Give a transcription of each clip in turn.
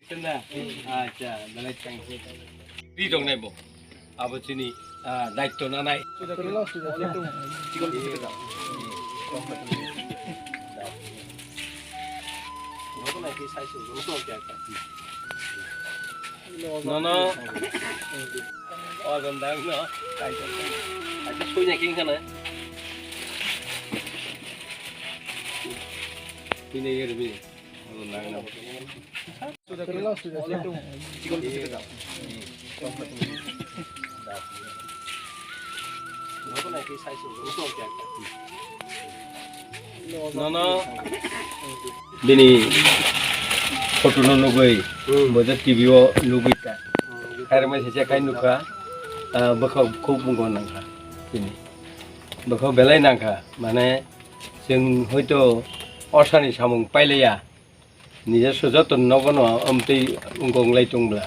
আচ্ছা বেলাই কি দং নাই বো আবচিনি দায়িত্ব না নাই no oh gần đang nó cái suy này kinh này cái này cái gì gần đang nó nó bini photo nó nuôi bây giờ TV nuôi cả hai mươi sẽ cái nuôi cả bậc học không muốn còn nặng cả bini bậc học bé lấy nặng cả mà này chừng hồi to orsan samung pailaya নিজে সযতন নগনো Amati উঙ্গং লাইtung bla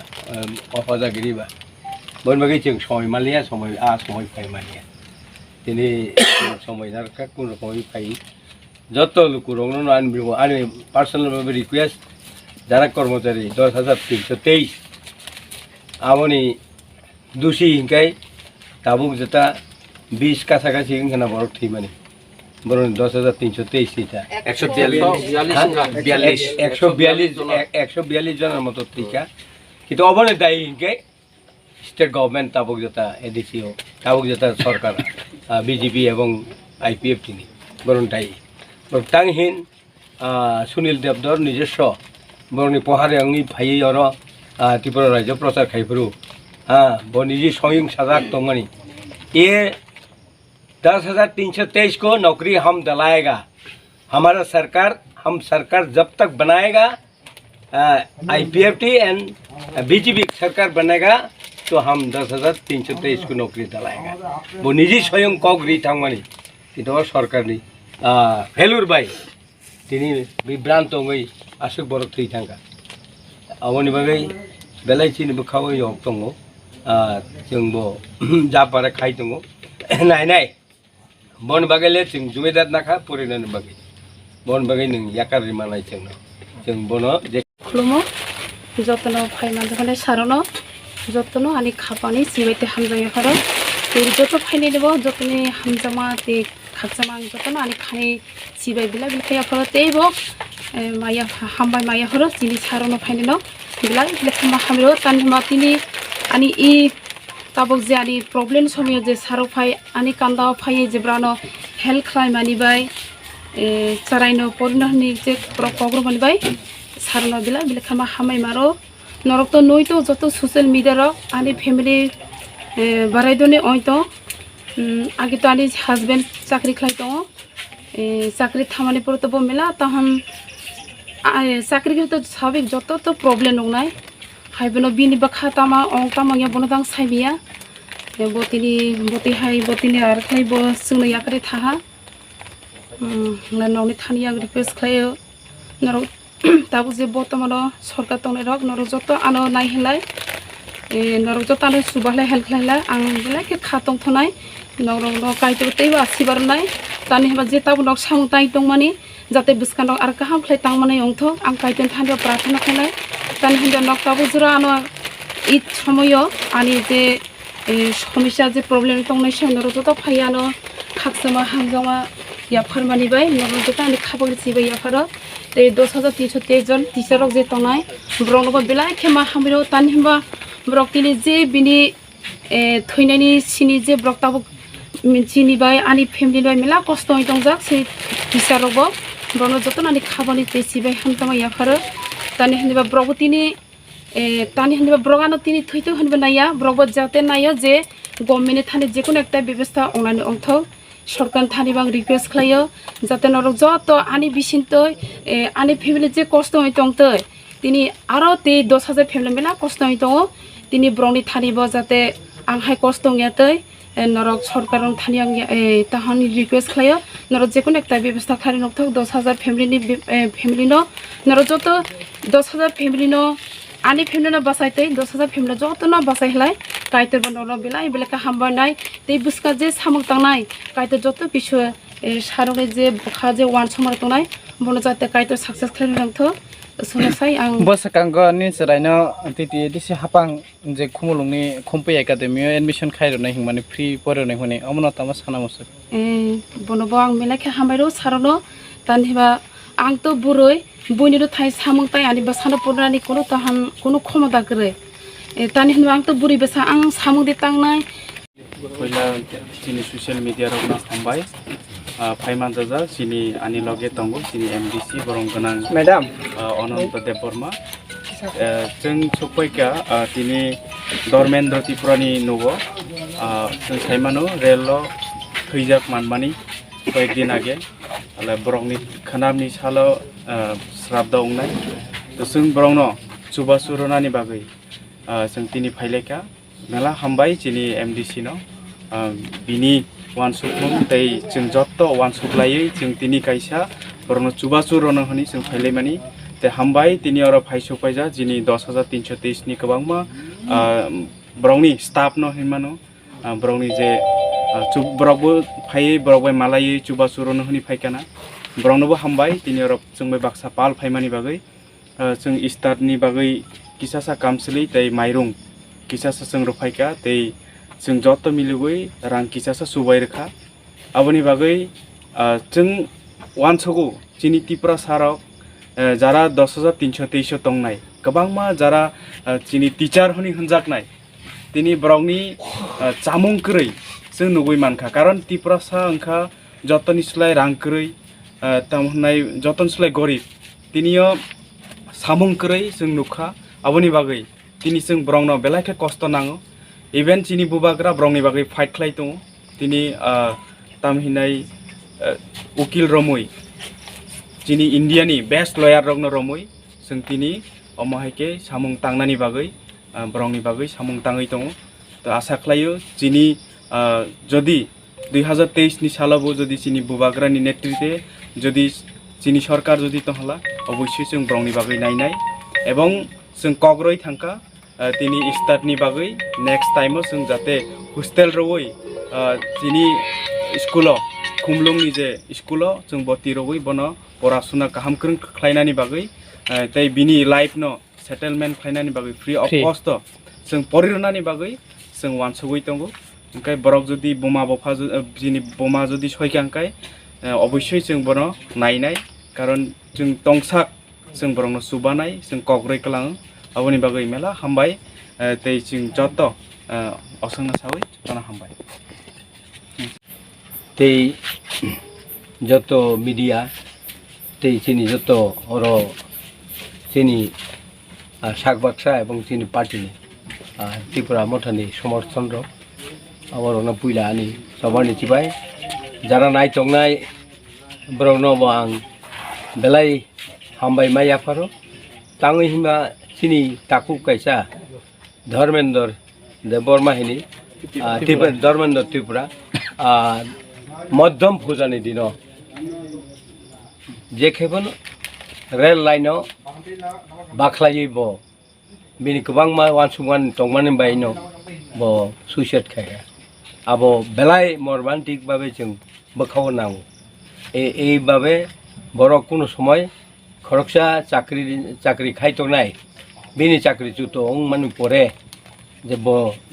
অফাজা গিরিবা বনবাগি जों সময় মালিয়া সময় সময় পাই মালিয়া তিনি সময় নারকা কোন রকম পাই যত লোক রংনো আনবিব আমি পার্সোনাল ভাবে রিকোয়েস্ট যারা কর্মচারী 10,323 আমনি দুষি হিংকাই তাবুক যেটা 20 কাছাকাছি হিংখানা বড় ঠিক মানে বরং 10,323 টিকা 142 জনের মতো টিকা কিন্তু অবনে দায়ী হিংকাই স্টেট গভর্নমেন্ট তাবুক যেটা এডিসিও তাবুক যেটা সরকার বিজেপি এবং আইপিএফ তিনি বরং দায়ী তাংহীন সুনীল দেবদর নিজস্ব বরং পহারে আংনি ভাই আর ত্রিপুরা রাজ্য প্রচার খাইফুরু বনিজি स्वयं सजाग तो मनी ये 10,323 को नौकरी हम दिलाएगा हमारा सरकार हम सरकार जब तक बनाएगा आईपीएफटी एंड बीजेपी सरकार बनेगा तो हम 10,323 को नौकरी दिलाएगा वो निजी स्वयं कॉग्री था मनी कि तो सरकार नहीं फेलुर भाई তিনি বিভ্রান্ত হই আসুক বড় থই থাকা আমনি বাগै বেলাইচিনিबो खावै हक दङ जोंबो जा पारे खाइ दङ नाय नाय बन बागैले जों जुमेदार नाखा परिनान बागै बन बागै नों याकारि मानाय जों बनो जे खुलुमो जतन फाइमान जखने सारनो जतन आनि खापानि सिबाइते हामजाय हरो जत फाइने देबो जतने हामजामा ते खाकजामा जतन आनि खानि सिबाइ बिला बिलखाया फरो तेबो माया हामबाय माया हरो जिनि सारनो फाइनेनो बिला लेखमा हामरो तानमा तिनि आनि इ ताबक जे आनि प्रब्लेम समय जे सारो फाइ आनि कान्दा फाइ जेब्रानो हेल्थ क्राइम आनि बाय चाराइनो परिनहनि जे प्रग्राम आनि बाय सारनो बिला बिलखामा हामाय मारो नरक तो नय तो जत सोशल मीडिया रो आनि फैमिली बारायदने ओइतो आगे तो आनि हस्बैंड चाकरी खाइ दङ चाकरी थामानि पर तो मेला तहन चाकरी के तो साबिक जत तो प्रॉब्लेम नंनाय हाइबनो बिनि बखा तामा ओं तामा या बनदां साइबिया बोतिनि बोति हाइ बोतिनि आर खाइ बो सुनो याकरे थाहा नौनि थानिया रिक्वेस्ट खायो नर ताबु जे बर्तमान सरकार तंने रक नर जत आनो नाय हेलाय नर जत आनो सुबालाय हेल्प खालाय आं बेलाय के खातं थनाय नर न काइतो तेबा सिबारनाय तानि हबा जे ताबु नक सामु ताइ दंमानि जाते बिस्कानो आर गाहाम खाय तांमानै अंथ आं काइतन थानो प्रार्थना खालाय तानि हिंदा नक ताबु जरा आनो इ समय आनि जे समस्या जे प्रॉब्लेम तंनाय नर जत फायानो खाकसमा हामजामा या फरमानि बाय नर जत आनि खाबगि सिबाय या फर ते 10,323 जन टिचारक जे तंनाय ब्रंगबो बेलाय खेमा हामिरो तानि हिंबा ब्रकतिनि जे बिनि थैनायनि सिनि जे ब्रकताबो मिथिनि बाय आनि फेमिलि बाय मेला कष्ट होय दंजाक से टिचारबो ब्रनो जतन आनि खाबानि तेसिबाय हामजामा या फर तानि हिंबा ब्रगतिनि तानि हिंबा ब्रगानो तिनि थैतो होनबो नाया ब्रगबो जाते नायो जे गभर्नमेन्ट थाने जेकुन एकटा व्यवस्था अनानि अंथ सरकार थानि बां रिक्वेस्ट खालायो जाते नरक जत आनि बिसिनतो आनि फेमिलि जे कष्ट होय दंतो तिनि आरो ते 10,000 फेमिलि मेला कष्ट होय दङ तिनि ब्रनि थानिबो जाते आंहाय कष्ट होयातै नरक सरकार थानि आं ताहानि रिक्वेस्ट खालायो नरक जेकुन एकटा व्यवस्था खारि नकथक 10,000 फेमिलि नो नरक जत 10,000 फेमिलि नो आनि फेमिलि नो बासायतै 10,000 फेमिलि जत न बासायलाय काइतर बनरो बिलाय बेलेका हामबानाय ते बुसका जे सामक तांनाय काइतर जत बिसु सारने जे बखा जे वान समर तंनाय बनो जाते काइतर सक्सेस खालामथो सोनासाय आं बसकांगो नि सरायनो तिति दिसि हापां जे खुमुलुंनि खम्पे एकाडेमियाव एडमिशन खायरनाय हिंमाने फ्रि फरायनाय हने अमना तामा सानामोस बनबो आं मेलाखे हामायरो सारनो तानहिबा आं तो बुरै बयनिरो थाय सामंताय आनि बासानो परानि कोनो ताहान कोनो क्षमता करे तानि हिनबा आं तो बुरै बेसा आं सामं दे तांनाय पहिला चिनी सोशल मिडिया रगना थांबाय फाइमान जाजा चिनी आनि लगे तंगो चिनी MDC बरं गोनां मैडम अनंत देबबर्मा जों सफैका तिनि धर्मेन्द्र त्रिपुरानि न'आव जों साइमानो रेल थैजाक मानमानि कয়েকদিন आगे आला बरंनि खानामनि सालो श्राद्ध उंनाय तो जों बरंनो सुबासु रनानि बागै जों तिनि फाइलेका मेला हामबाय चिनी MDC न बिनि वानसुकमोन तै जों जत्त वानसुकलायै जों तिनि कायसा बरंनो सुबासु रनो हनि जों फाइलेमानि ते हामबाय तिनि अर फाइसुपायजा जिनि 10,323 नि गोबांमा बरंनि स्टाफ न हिमानो बरंनि जे ब्रगबो फायै ब्रगबो मालायै सुबासु रनो हनि फाइकाना बरंनोबो हामबाय तिनि अर जोंबो बाक्सा पाल फाइमानि बागै जों स्टार्टनि बागै किसासा कामसलि तै माइरं किसासा जों रफाइका तै जों जत्त मिलुगै रां किसासा सुबाय रखा आबनि बागै जों वानसगो चिनि त्रिपुरा साराव जारा 10,323 तंनाय गोबांमा जारा चिनि टीचार हनि हनजाकनाय तिनि ब्रगनि चामुं कै जों नुगै मानखा कारण त्रिपुरा सा अंखा जत्तनि स्लाय रां कै तामहनाय जत्तनि स्लाय गरिब तिनियो सामुं कै जों नुखा आबनि बागै तिनि जों ब्रंनो बेलाखे कष्ट नाङो इभेन चिनि बुबाग्रा ब्रंनि बागै फाइट खालाय दङ तिनि तामहिनाय उकिल रमै चिनि इन्डियानि बेस्ट लयार रगनो रमै जों तिनि अमहायके सामुं तांनानि बागै ब्रंनि बागै सामुं ताङै दङ तो आशा खालायो चिनि जदि 2023 नि सालावबो जदि चिनि बुबाग्रानि नेतृत्वे जदि चिनि सरकार जदि तहला अवश्य जों ब्रंनि बागै नायनाय एवं जों कग्रय थांका तिनि स्टार्टनि बागै नेक्स्ट टाइमाव जों जाते हस्टेल रवै चिनि स्कुलाव खुमलुंनि जे स्कुलाव जों बति रवै बनो परासुना काहाम क्रं खालायनानि बागै तै बिनि लाइफ न सेटलमेन्ट खालायनानि बागै फ्री अफ कस्ट जों परिरनानि बागै जों वानसुगै दंगो ओंखाय बरक जदि बोमा बफा जिनि बोमा जदि सयखांखाय अवश्य जों बनो नायनाय कारण जों तंसाक जों बरंनो सुबानाय जों कग्रय कलाङो आबनि बागै मेला हामबाय तै जों जत्त असंना सावै तना हामबाय तै जत्त मिडिया तै चिनि जत्त अर चिनि सागबाक्सा एवं चिनि पार्टीनि त्रिपुरा मथानि समर्थन र अबरनो पुइला आनि सबानि चिबाय जारा नाय तंनाय ब्रंनो आं बेलाय हामबाय माय आफारो ताङै हिमा चिनि ताकु कैसा धर्मेन्द्र देबबर्मा हिनि धर्मेन्द्र त्रिपुरा मध्यम फुजानि दिन जेखेबन रेल लाइनाव बाख्लायै ब बिनि गोबांमा वानसुमान तंमानि बायनो ब सुइसाइड खाया आबो बेलाय मर्मान्टिक भावे जों बोखाव नांगौ এই ভাবে বড় কোনো সময় খরকসা চাকরি খাইতো নাই বিনি চাকরি চুতো অং মানে পরে যে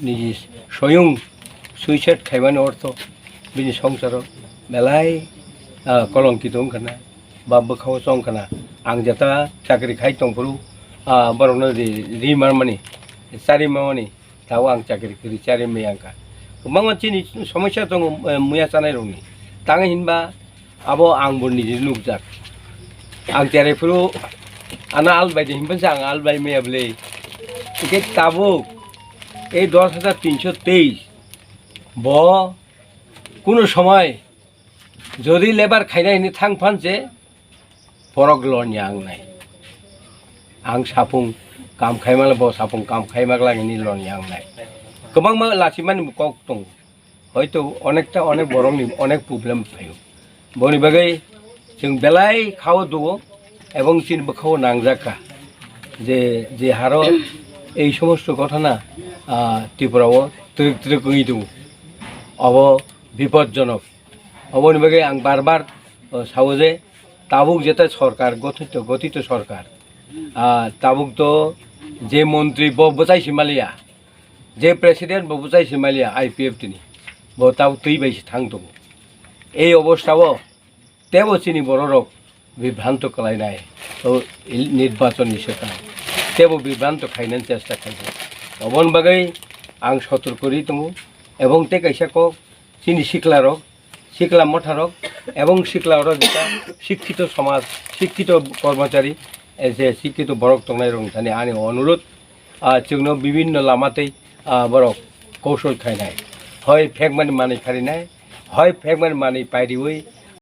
নিজি স্বয়ং সুইসাইড খাইবানি অর্থ বিনি সংসার বেলাই কলঙ্কিত ওখানা বা बोखाव চংখানা आं जेता चाकरी खाइतंफोरु बरनो रिमार मानि चारिमा मानि ताव आं चाकरी करि चारिमा आंका गोबां मानसिनि समस्या दङ मुया जानाय रंनि ताङै हिनबा आबो आंबो निजे नुजाक आं तेरेफोरु आना आलबायदि हिनबा जां आलबाय मेयाबले एके ताबो ए 10,323 ब কোনো সময় যদি লেবার খাইनायनि थांफानसे फरक लनि आं नाय आं साफुं काम खाइमाला ब साफुं काम खाइमागलानि लनि आं नाय गोबां मा लासिमानि कक दं हयतो अनेकटा अनेक बरंनि अनेक प्रब्लेम फायो बनि बागै जों बेलाय खाव दङ এবং চিন বখাও নাংজাকা যে যে হারো এই সমস্ত ঘটনা ত্রিপুরাও ত্রিক ত্রিক গই দङ अब বিপজ্জনক অবনি বাগै आं बार बार सावो जे ताबुक जेता सरकार गठित सर তাবুক তো যে মন্ত্রী বচাই সিমালিয়া যে প্রেসিডেন্ট বচাই সিমালিয়া IPF তিনি তাও তুই বাইছে থাং দङ এই অবস্থাও তেও চিনি বড়রক বিভ্রান্ত খালাयनाय নির্বাচনী সেটা তেও বিভ্রান্ত খাইনান চেষ্টা খাইছে অবন বাগै आं सतर्करी दङ এবং তে কাইসাको চিনি শিকলা মঠারক এবং শিকলারক যেটা শিক্ষিত সমাজ শিক্ষিত কর্মচারী যে শিক্ষিত বরক দंनाय रंजानि आंनि अनुरोध जोंनो বিভিন্ন লামাতেই বরক কৌশল খাইनाय হয় ফেকমানি মানি খারিनाय হয় ফেকমানি মানি পাইरिवै